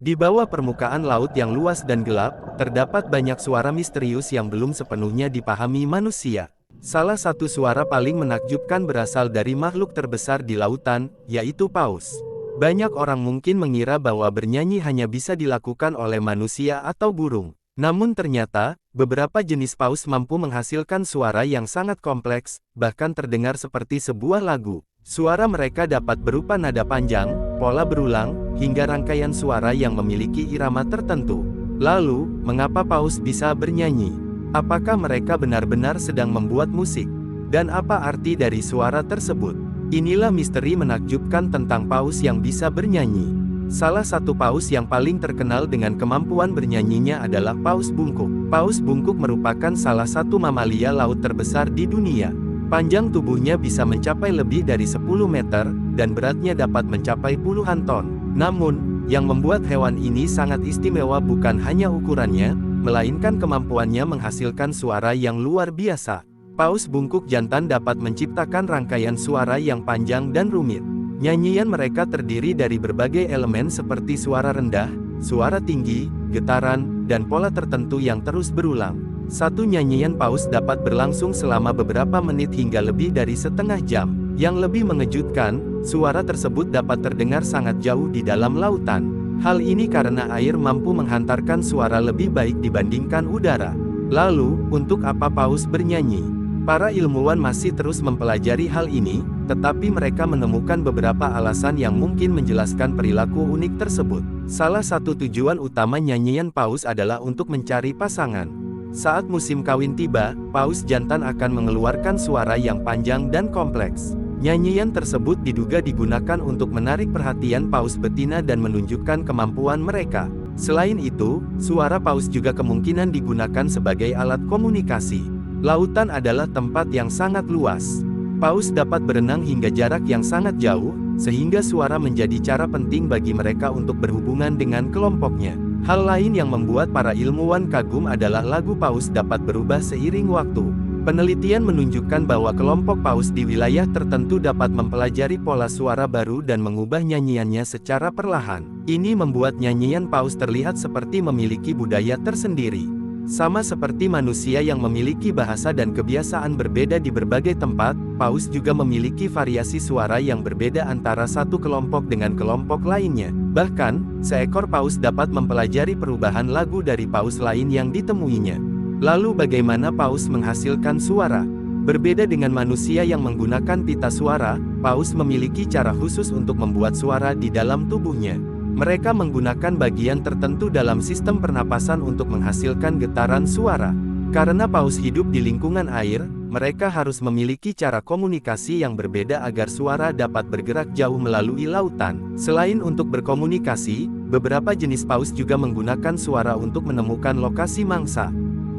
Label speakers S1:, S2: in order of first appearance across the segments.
S1: Di bawah permukaan laut yang luas dan gelap, terdapat banyak suara misterius yang belum sepenuhnya dipahami manusia. Salah satu suara paling menakjubkan berasal dari makhluk terbesar di lautan, yaitu paus. Banyak orang mungkin mengira bahwa bernyanyi hanya bisa dilakukan oleh manusia atau burung. Namun ternyata, beberapa jenis paus mampu menghasilkan suara yang sangat kompleks, bahkan terdengar seperti sebuah lagu. Suara mereka dapat berupa nada panjang, pola berulang, hingga rangkaian suara yang memiliki irama tertentu. Lalu, mengapa paus bisa bernyanyi? Apakah mereka benar-benar sedang membuat musik? Dan apa arti dari suara tersebut? Inilah misteri menakjubkan tentang paus yang bisa bernyanyi. Salah satu paus yang paling terkenal dengan kemampuan bernyanyinya adalah paus bungkuk. Paus bungkuk merupakan salah satu mamalia laut terbesar di dunia. Panjang tubuhnya bisa mencapai lebih dari 10 meter, dan beratnya dapat mencapai puluhan ton. Namun, yang membuat hewan ini sangat istimewa bukan hanya ukurannya, melainkan kemampuannya menghasilkan suara yang luar biasa. Paus bungkuk jantan dapat menciptakan rangkaian suara yang panjang dan rumit. Nyanyian mereka terdiri dari berbagai elemen seperti suara rendah, suara tinggi, getaran, dan pola tertentu yang terus berulang. Satu nyanyian paus dapat berlangsung selama beberapa menit hingga lebih dari setengah jam. Yang lebih mengejutkan, suara tersebut dapat terdengar sangat jauh di dalam lautan. Hal ini karena air mampu menghantarkan suara lebih baik dibandingkan udara. Lalu, untuk apa paus bernyanyi? Para ilmuwan masih terus mempelajari hal ini, tetapi mereka menemukan beberapa alasan yang mungkin menjelaskan perilaku unik tersebut. Salah satu tujuan utama nyanyian paus adalah untuk mencari pasangan. Saat musim kawin tiba, paus jantan akan mengeluarkan suara yang panjang dan kompleks. Nyanyian tersebut diduga digunakan untuk menarik perhatian paus betina dan menunjukkan kemampuan mereka. Selain itu, suara paus juga kemungkinan digunakan sebagai alat komunikasi. Lautan adalah tempat yang sangat luas. Paus dapat berenang hingga jarak yang sangat jauh, sehingga suara menjadi cara penting bagi mereka untuk berhubungan dengan kelompoknya. Hal lain yang membuat para ilmuwan kagum adalah lagu paus dapat berubah seiring waktu. Penelitian menunjukkan bahwa kelompok paus di wilayah tertentu dapat mempelajari pola suara baru dan mengubah nyanyiannya secara perlahan. Ini membuat nyanyian paus terlihat seperti memiliki budaya tersendiri. Sama seperti manusia yang memiliki bahasa dan kebiasaan berbeda di berbagai tempat, paus juga memiliki variasi suara yang berbeda antara satu kelompok dengan kelompok lainnya. Bahkan, seekor paus dapat mempelajari perubahan lagu dari paus lain yang ditemuinya. Lalu bagaimana paus menghasilkan suara? Berbeda dengan manusia yang menggunakan pita suara, paus memiliki cara khusus untuk membuat suara di dalam tubuhnya. Mereka menggunakan bagian tertentu dalam sistem pernapasan untuk menghasilkan getaran suara. Karena paus hidup di lingkungan air, mereka harus memiliki cara komunikasi yang berbeda agar suara dapat bergerak jauh melalui lautan. Selain untuk berkomunikasi, beberapa jenis paus juga menggunakan suara untuk menemukan lokasi mangsa.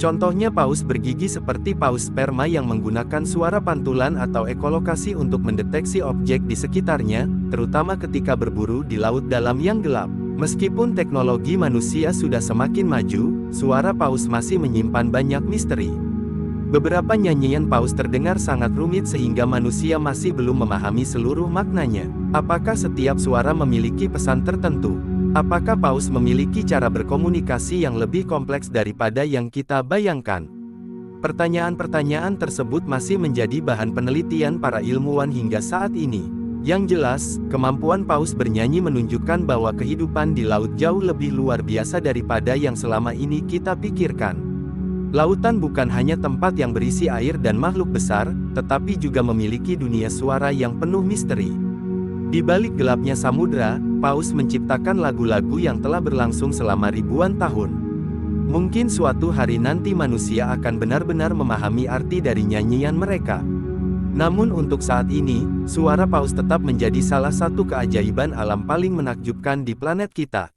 S1: Contohnya paus bergigi seperti paus sperma yang menggunakan suara pantulan atau ekolokasi untuk mendeteksi objek di sekitarnya, terutama ketika berburu di laut dalam yang gelap. Meskipun teknologi manusia sudah semakin maju, suara paus masih menyimpan banyak misteri. Beberapa nyanyian paus terdengar sangat rumit sehingga manusia masih belum memahami seluruh maknanya. Apakah setiap suara memiliki pesan tertentu? Apakah paus memiliki cara berkomunikasi yang lebih kompleks daripada yang kita bayangkan? Pertanyaan-pertanyaan tersebut masih menjadi bahan penelitian para ilmuwan hingga saat ini. Yang jelas, kemampuan paus bernyanyi menunjukkan bahwa kehidupan di laut jauh lebih luar biasa daripada yang selama ini kita pikirkan. Lautan bukan hanya tempat yang berisi air dan makhluk besar, tetapi juga memiliki dunia suara yang penuh misteri. Di balik gelapnya samudra, paus menciptakan lagu-lagu yang telah berlangsung selama ribuan tahun. Mungkin suatu hari nanti manusia akan benar-benar memahami arti dari nyanyian mereka. Namun untuk saat ini, suara paus tetap menjadi salah satu keajaiban alam paling menakjubkan di planet kita.